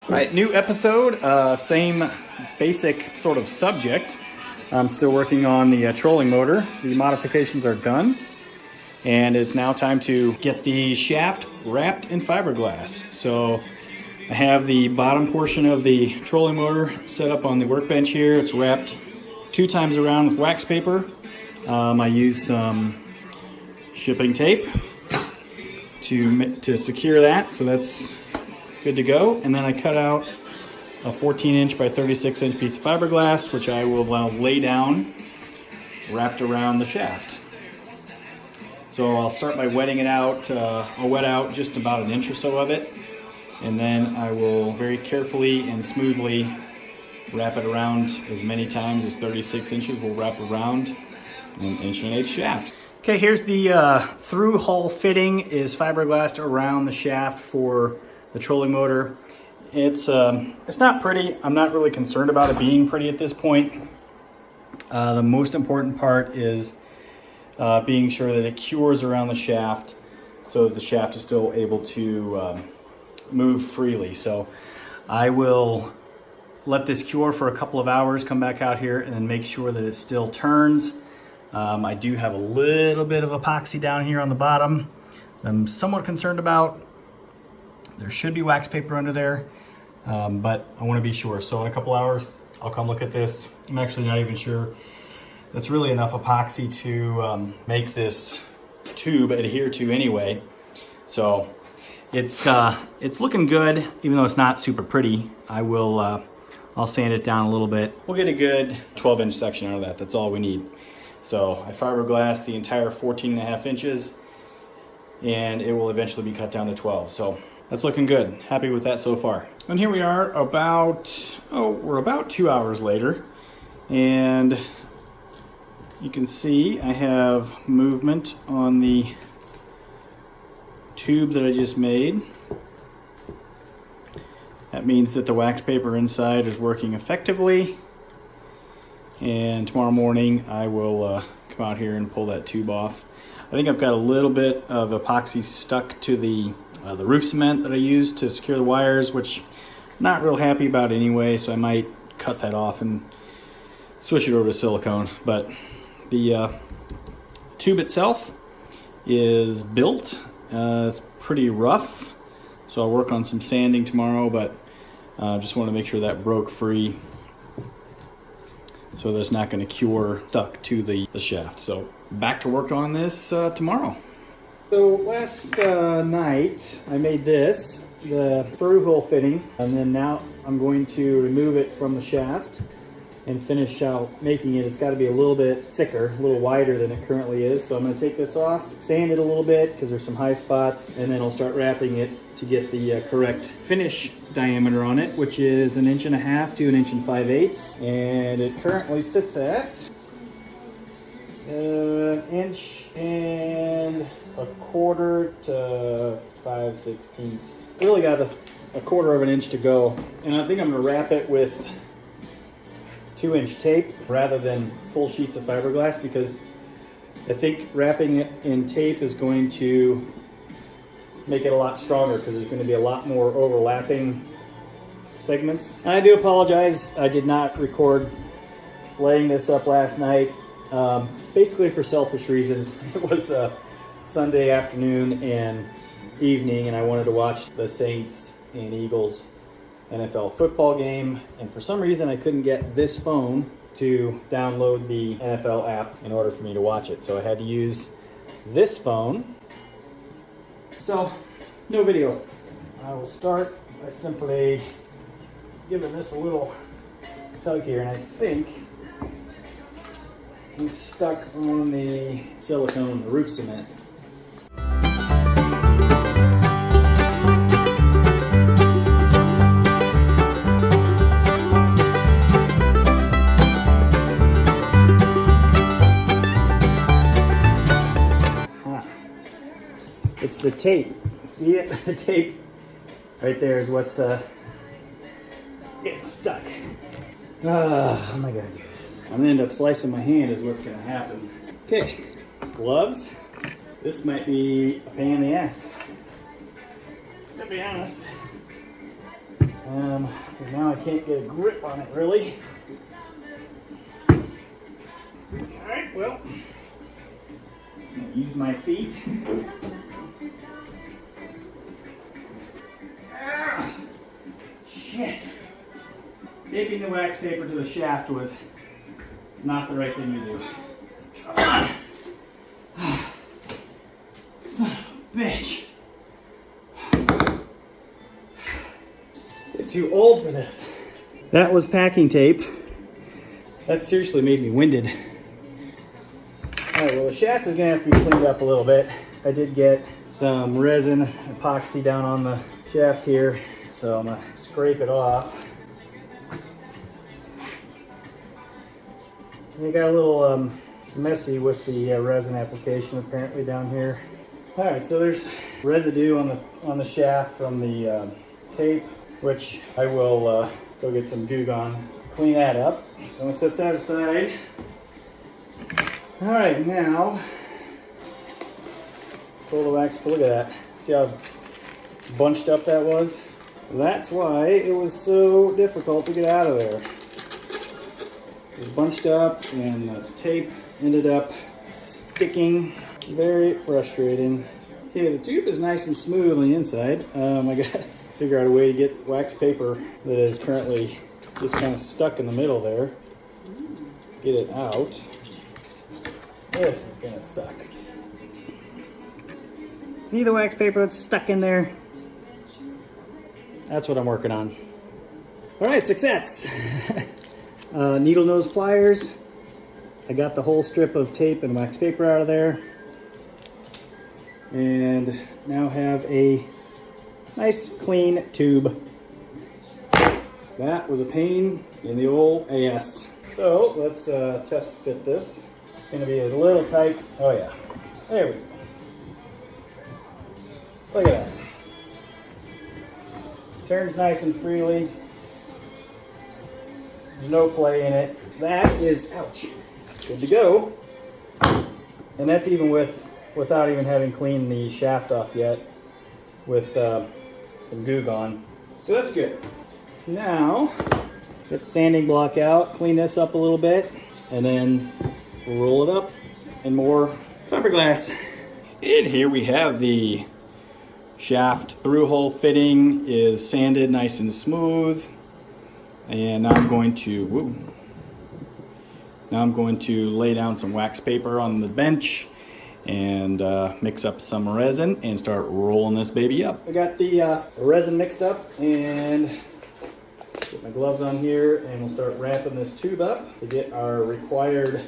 All right, new episode, same basic sort of subject. I'm still working on the trolling motor. The modifications are done, and it's now time to get the shaft wrapped in fiberglass. So I have the bottom portion of the trolling motor set up on the workbench here. It's wrapped 2 times around with wax paper. I use some shipping tape to secure that, so that's good to go. And then I cut out a 14-inch by 36-inch piece of fiberglass, which I will now lay down wrapped around the shaft. So I'll start by wetting it out. I'll wet out just about an inch or so of it, and then I will very carefully and smoothly wrap it around as many times as 36 inches will wrap around an 1.1/8 shaft. Okay, here's the through hull fitting. Is fiberglassed around the shaft for the trolling motor. It's not pretty. I'm not really concerned about it being pretty at this point. The most important part is being sure that it cures around the shaft so that the shaft is still able to move freely. So I will let this cure for a couple of hours, come back out here and then make sure that it still turns. I do have a little bit of epoxy down here on the bottom I'm somewhat concerned about. There should be wax paper under there, but I want to be sure. So in a couple hours, I'll come look at this. I'm actually not even sure that's really enough epoxy to make this tube adhere to anyway. So it's looking good, even though it's not super pretty. I'll sand it down a little bit. We'll get a good 12-inch section out of that. That's all we need. So I fiberglass the entire 14.5 inches, and it will eventually be cut down to 12. So that's looking good. Happy with that so far. And here we are we're about 2 hours later, and you can see I have movement on the tube that I just made. That means that the wax paper inside is working effectively, and tomorrow morning I will come out here and pull that tube off. I think I've got a little bit of epoxy stuck to the roof cement that I used to secure the wires, which I'm not real happy about anyway, so I might cut that off and switch it over to silicone. But the tube itself is built. It's pretty rough, so I'll work on some sanding tomorrow, but just want to make sure that broke free so that's not going to cure stuck to the shaft. So back to work on this tomorrow. So last night I made this, the through hole fitting, and then now I'm going to remove it from the shaft and finish out making it. It's got to be a little bit thicker, a little wider than it currently is. So I'm going to take this off, sand it a little bit because there's some high spots, and then I'll start wrapping it to get the correct finish diameter on it, which is 1.5 inches to 1 5/8 inches. And it currently sits at 1.25 inches to 5/16. Really got a 1/4 inch to go. And I think I'm going to wrap it with 2-inch tape rather than full sheets of fiberglass, because I think wrapping it in tape is going to make it a lot stronger, because there's going to be a lot more overlapping segments. And I do apologize, I did not record laying this up last night, basically for selfish reasons. It was a Sunday afternoon and evening, and I wanted to watch the Saints and Eagles NFL football game, and for some reason I couldn't get this phone to download the NFL app in order for me to watch it, so I had to use this phone. So no video. I will start by simply giving this a little tug here, and I think I'm stuck on the silicone roof cement. It's the tape. See it? The tape right there is what's getting stuck. How am I gonna do this? I'm gonna end up slicing my hand is what's gonna happen. Okay, gloves. This might be a pain in the ass. To be honest, 'cause now I can't get a grip on it really. Alright, well, I'm gonna use my feet. Ah, shit. Taking the wax paper to the shaft was not the right thing to do. Ah. Son of a bitch. Get too old for this. That was packing tape. That seriously made me winded. Alright, well the shaft is gonna have to be cleaned up a little bit. I did get some resin epoxy down on the shaft here, so I'm gonna scrape it off. It got a little messy with the resin application apparently down here. Alright, so there's residue on the shaft from the tape, which I will go get some Goo Gone, clean that up. So I'm gonna set that aside. Alright, now pull the wax, look at that. See how bunched up that was? That's why it was so difficult to get out of there. It was bunched up and the tape ended up sticking. Very frustrating. Okay, the tube is nice and smooth on the inside. I got to figure out a way to get wax paper that is currently just kind of stuck in the middle there. Get it out. This is gonna suck. See the wax paper that's stuck in there? That's what I'm working on. All right, success. Needle nose pliers. I got the whole strip of tape and wax paper out of there. And now have a nice clean tube. That was a pain in the old ass. So let's test fit this. It's gonna be a little tight. Oh yeah, there we go. Look at that. Turns nice and freely. There's no play in it. That is, ouch, good to go. And that's even without even having cleaned the shaft off yet with some Goo Gone. So that's good. Now, get the sanding block out, clean this up a little bit, and then roll it up in more fiberglass. And here we have the shaft through hole fitting is sanded nice and smooth. And now I'm going to lay down some wax paper on the bench and mix up some resin and start rolling this baby up. I got the resin mixed up and get my gloves on here and we'll start wrapping this tube up to get our required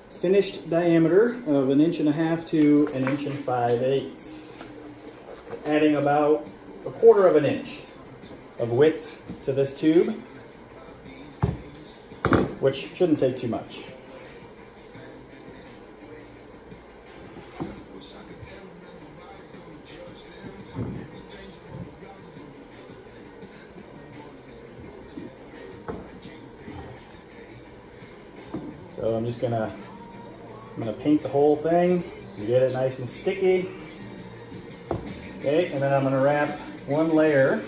finished diameter of 1.5 inches to 1 5/8 inches. Adding about 1/4 inch of width to this tube, which shouldn't take too much. So I'm gonna paint the whole thing and get it nice and sticky. Okay, and then I'm gonna wrap one layer.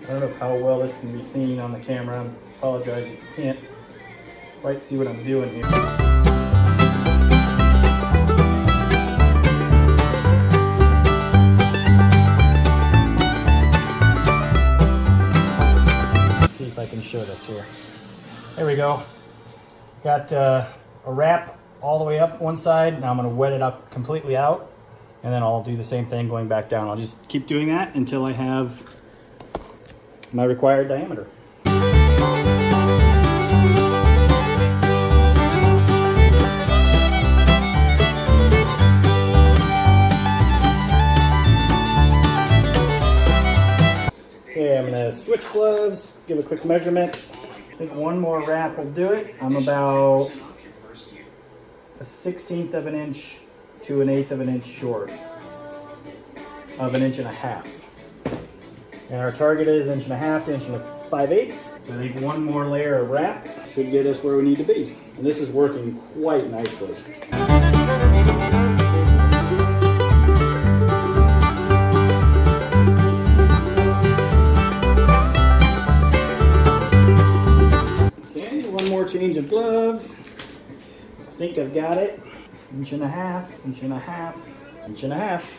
I don't know how well this can be seen on the camera. I apologize if you can't quite see what I'm doing here. Let's see if I can show this here. There we go. Got a wrap all the way up one side. Now I'm going to wet it up completely out, and then I'll do the same thing going back down. I'll just keep doing that until I have my required diameter. Okay, I'm gonna switch gloves, give a quick measurement. I think one more wrap will do it. I'm about 1/16 inch to 1/8 inch short of 1.5 inches. And our target is 1.5 inches to 1 5/8 inches. So I think one more layer of wrap should get us where we need to be. And this is working quite nicely. think I've got it. Inch and a half, inch and a half, inch and a half.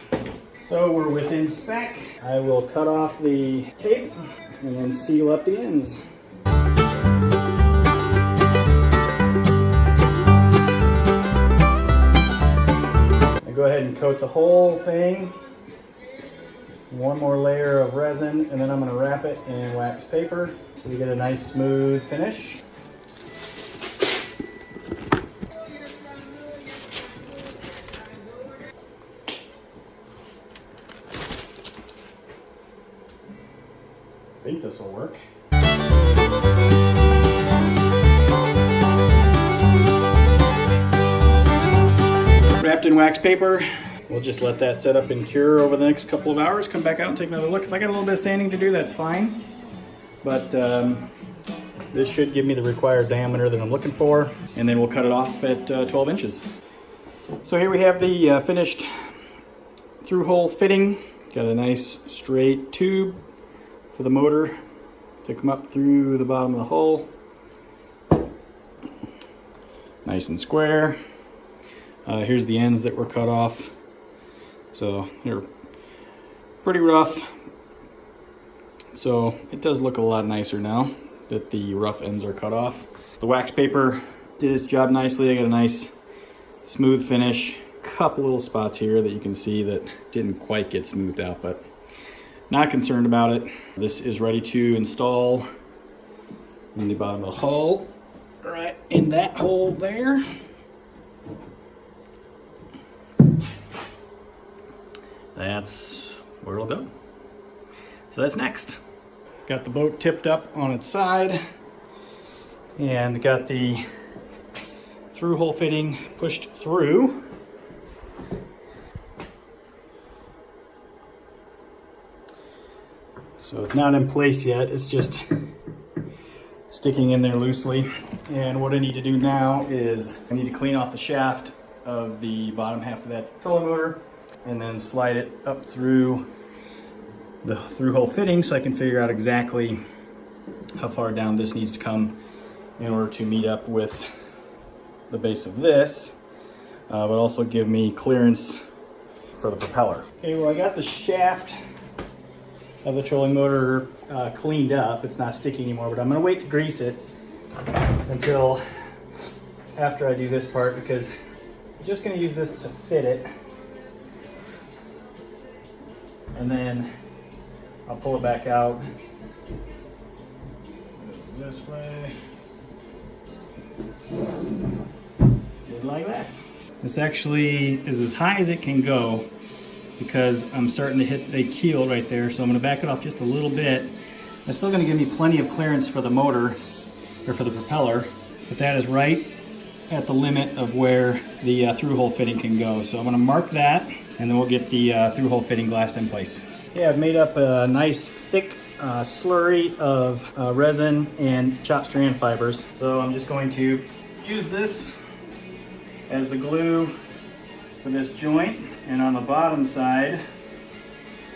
So we're within spec. I will cut off the tape and then seal up the ends. I go ahead and coat the whole thing. One more layer of resin, and then I'm going to wrap it in wax paper so we get a nice smooth finish. I think this will work. Wrapped in wax paper. We'll just let that set up and cure over the next couple of hours. Come back out and take another look. If I got a little bit of sanding to do, that's fine. But this should give me the required diameter that I'm looking for. And then we'll cut it off at 12 inches. So here we have the finished through-hole fitting. Got a nice straight tube for the motor to come up through the bottom of the hull. Nice and square. Here's the ends that were cut off. So they're pretty rough. So it does look a lot nicer now that the rough ends are cut off. The wax paper did its job nicely. I got a nice smooth finish. Couple little spots here that you can see that didn't quite get smoothed out, but not concerned about it. This is ready to install in the bottom of the hull, right in that hole there. That's where it'll go. So that's next. Got the boat tipped up on its side and got the through hole fitting pushed through. So it's not in place yet, it's just sticking in there loosely. And what I need to do now is I need to clean off the shaft of the bottom half of that trolling motor and then slide it up through the through-hole fitting so I can figure out exactly how far down this needs to come in order to meet up with the base of this, but also give me clearance for the propeller. Okay, well I got the shaft of the trolling motor cleaned up. It's not sticky anymore, but I'm gonna wait to grease it until after I do this part because I'm just gonna use this to fit it. And then I'll pull it back out this way, just like that. This actually is as high as it can go because I'm starting to hit the keel right there, so I'm going to back it off just a little bit. It's still going to give me plenty of clearance for the motor, or for the propeller, but that is right at the limit of where the through-hole fitting can go. So I'm going to mark that, and then we'll get the through-hole fitting glassed in place. Okay, I've made up a nice thick slurry of resin and chopped strand fibers. So I'm just going to use this as the glue for this joint. And on the bottom side,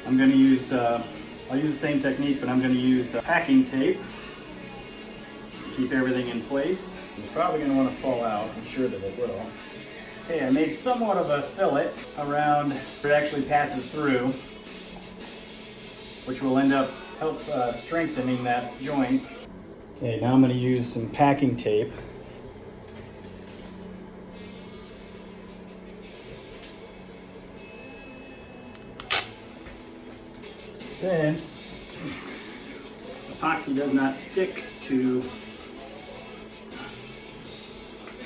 I'm going to use, I'll use the same technique, but I'm going to use packing tape to keep everything in place. It's probably going to want to fall out. I'm sure that it will. Okay, I made somewhat of a fillet around where it actually passes through, which will end up help strengthening that joint. Okay, now I'm going to use some packing tape. Since epoxy does not stick to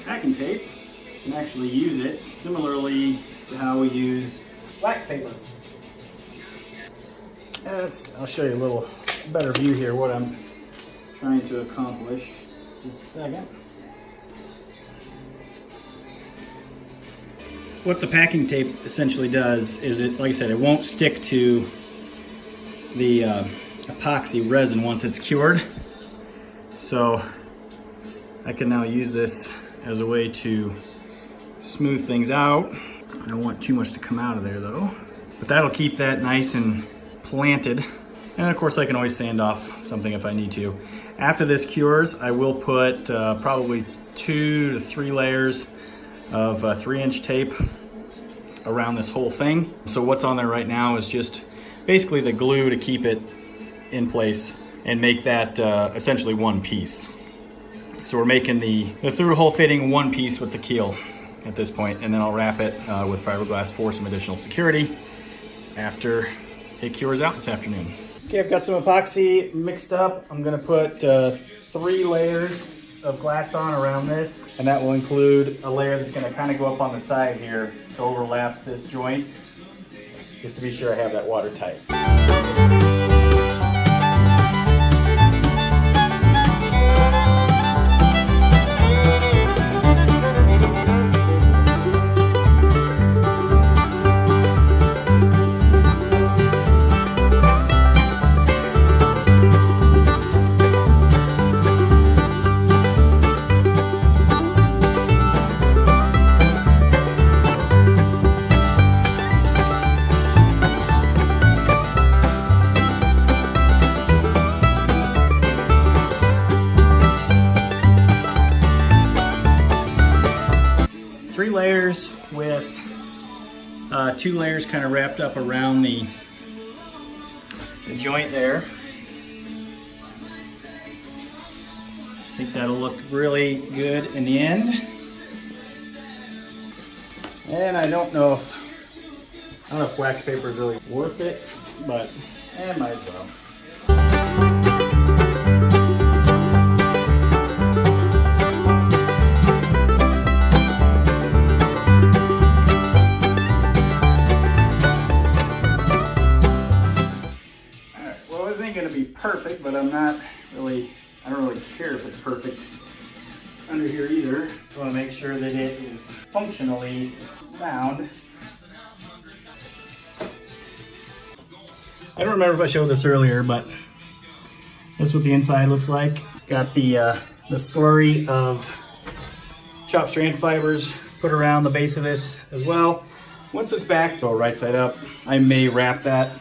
packing tape, you can actually use it similarly to how we use wax paper. I'll show you a little better view here what I'm trying to accomplish. Just a second. What the packing tape essentially does is it, like I said, it won't stick to the epoxy resin once it's cured. So I can now use this as a way to smooth things out. I don't want too much to come out of there though, but that'll keep that nice and planted. And of course I can always sand off something if I need to. After this cures, I will put probably 2 to 3 layers of 3-inch tape around this whole thing. So what's on there right now is just basically the glue to keep it in place and make that essentially one piece. So we're making the through hole fitting one piece with the keel at this point, and then I'll wrap it with fiberglass for some additional security after it cures out this afternoon. Okay, I've got some epoxy mixed up. I'm gonna put 3 layers of glass on around this, and that will include a layer that's gonna kind of go up on the side here to overlap this joint, just to be sure I have that watertight. 3 layers with 2 layers kind of wrapped up around the joint there. I think that'll look really good in the end. And I don't know if wax paper is really worth it, but might as well. Perfect, but I don't really care if it's perfect under here either. I want to make sure that it is functionally sound. I don't remember if I showed this earlier, but this is what the inside looks like. Got the slurry of chopped strand fibers put around the base of this as well. Once it's back, go right side up. I may wrap that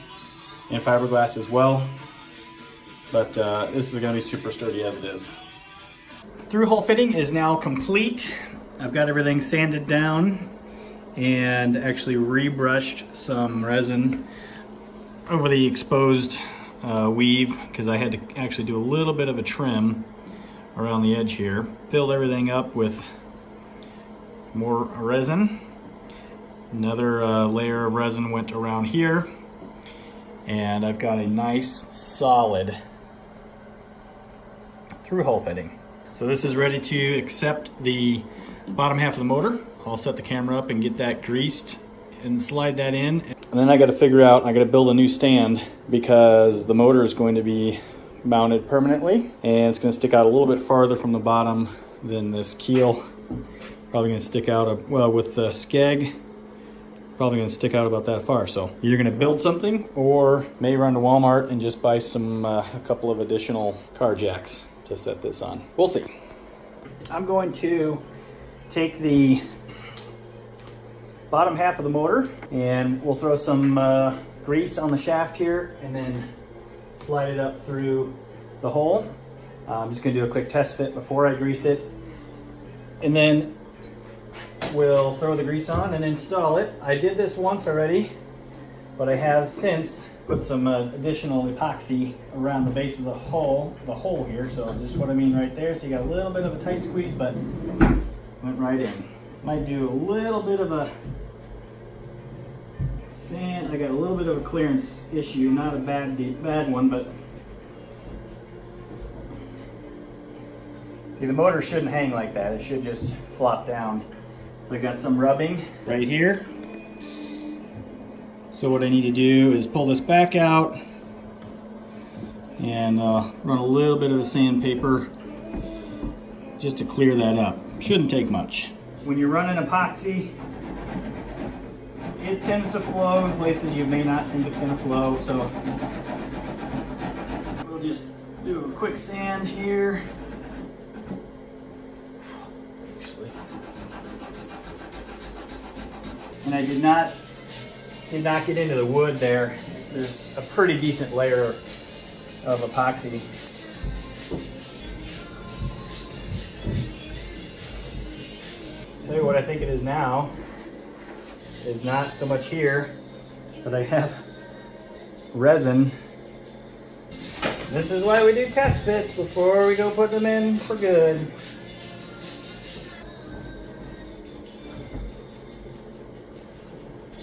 in fiberglass as well. But this is going to be super sturdy as it is. Through hole fitting is now complete. I've got everything sanded down and actually rebrushed some resin over the exposed weave, because I had to actually do a little bit of a trim around the edge here. Filled everything up with more resin. Another layer of resin went around here, and I've got a nice solid through hole fitting. So this is ready to accept the bottom half of the motor. I'll set the camera up and get that greased and slide that in. And then I got to figure out, I got to build a new stand, because the motor is going to be mounted permanently and it's going to stick out a little bit farther from the bottom than this keel. Probably going to stick out, well, with the skeg, probably going to stick out about that far. So you're going to build something, or may run to Walmart and just buy some a couple of additional car jacks to set this on. We'll see. I'm going to take the bottom half of the motor and we'll throw some grease on the shaft here and then slide it up through the hole. I'm just going to do a quick test fit before I grease it, and then we'll throw the grease on and install it. I did this once already, but I have since put some additional epoxy around the base of the hole here. So just what I mean right there. So you got a little bit of a tight squeeze, but went right in. Might do a little bit of a sand. I got a little bit of a clearance issue, not a bad one, but see, the motor shouldn't hang like that. It should just flop down. So I got some rubbing right here. So what I need to do is pull this back out and run a little bit of the sandpaper just to clear that up. Shouldn't take much. When you're running epoxy, it tends to flow in places you may not think it's going to flow. So we'll just do a quick sand here. And I did not get into the wood there. There's a pretty decent layer of epoxy. tell you what I think it is now is not so much here, but I have resin. This is why we do test fits before we go put them in for good.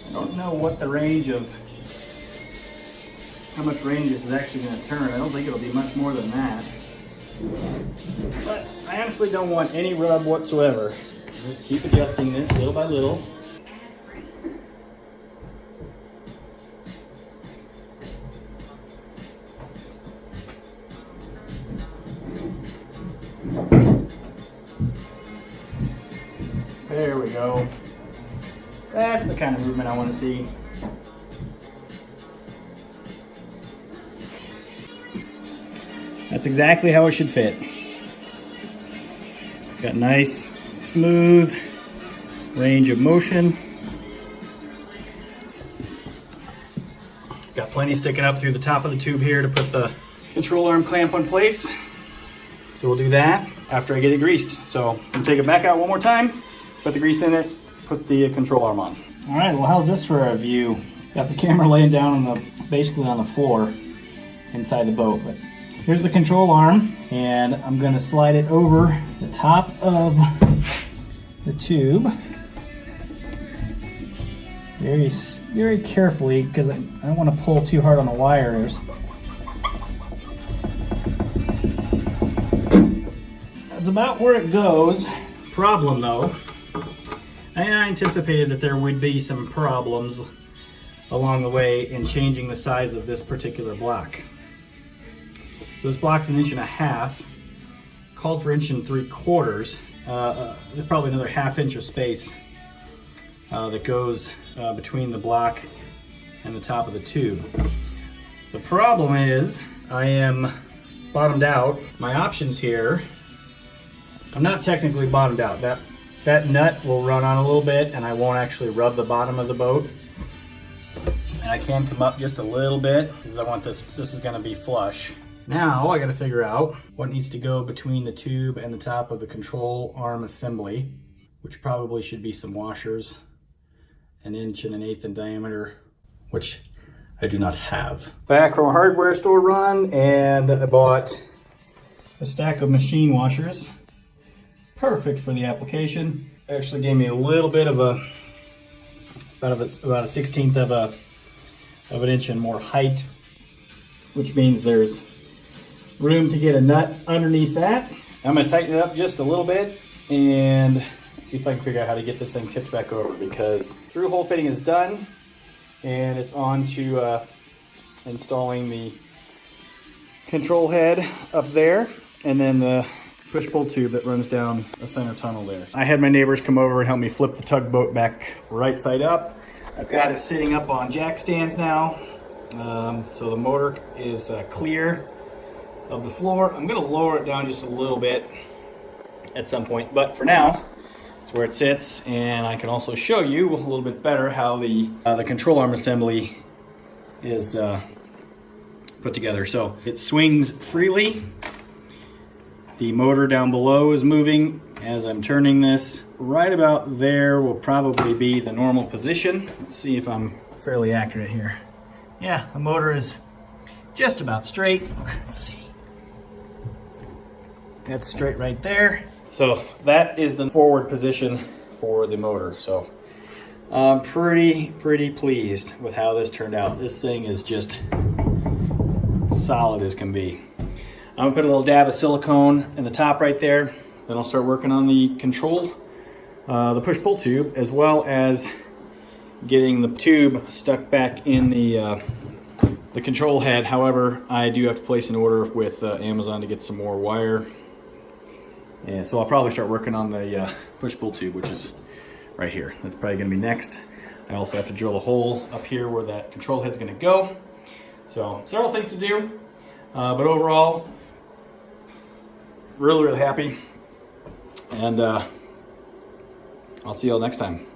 I don't know what the range of, how much range this is actually going to turn. I don't think it'll be much more than that. But I honestly don't want any rub whatsoever. Just keep adjusting this little by little. There we go. That's the kind of movement I want to see. That's exactly how it should fit. Got nice, smooth range of motion. Got plenty sticking up through the top of the tube here to put the control arm clamp in place. So we'll do that after I get it greased. So I'm take it back out one more time, put the grease in it, put the control arm on. All right, well, how's this for a view? Got the camera laying down on basically on the floor inside the boat. But here's the control arm, and I'm gonna slide it over the top of the tube. Very carefully, because I don't want to pull too hard on the wires. That's about where it goes. Problem though, I anticipated that there would be some problems along the way in changing the size of this particular block. So this block's 1.5 inches, called for 1 3/4. There's probably another 1/2 inch of space that goes between the block and the top of the tube. The problem is I am bottomed out. My options here, I'm not technically bottomed out. That nut will run on a little bit and I won't actually rub the bottom of the boat. And I can come up just a little bit because I want this is gonna be flush. Now I gotta figure out what needs to go between the tube and the top of the control arm assembly, which probably should be some washers, 1 1/8 inch in diameter, which I do not have. Back from a hardware store run, and I bought a stack of machine washers. Perfect for the application. Actually gave me a little bit of about a 1/16 of an inch and more height, which means there's room to get a nut underneath that. I'm gonna tighten it up just a little bit and see if I can figure out how to get this thing tipped back over, because through hole fitting is done and it's on to installing the control head up there and then the push-pull tube that runs down the center tunnel there. I had my neighbors come over and help me flip the tugboat back right side up. I've got it sitting up on jack stands now, so the motor is clear of the floor. I'm going to lower it down just a little bit at some point, but for now it's where it sits, and I can also show you a little bit better how the control arm assembly is put together. So it swings freely. The motor down below is moving as I'm turning this. Right about there will probably be the normal position. Let's see if I'm fairly accurate here. Yeah, the motor is just about straight. Let's see. That's straight right there. So that is the forward position for the motor. So I'm pretty pleased with how this turned out. This thing is just solid as can be. I'm gonna put a little dab of silicone in the top right there. Then I'll start working on the control, the push-pull tube, as well as getting the tube stuck back in the control head. However, I do have to place an order with Amazon to get some more wire. And so I'll probably start working on the push-pull tube, which is right here. That's probably gonna be next. I also have to drill a hole up here where that control head's gonna go. So several things to do, but overall, really happy. And I'll see you all next time.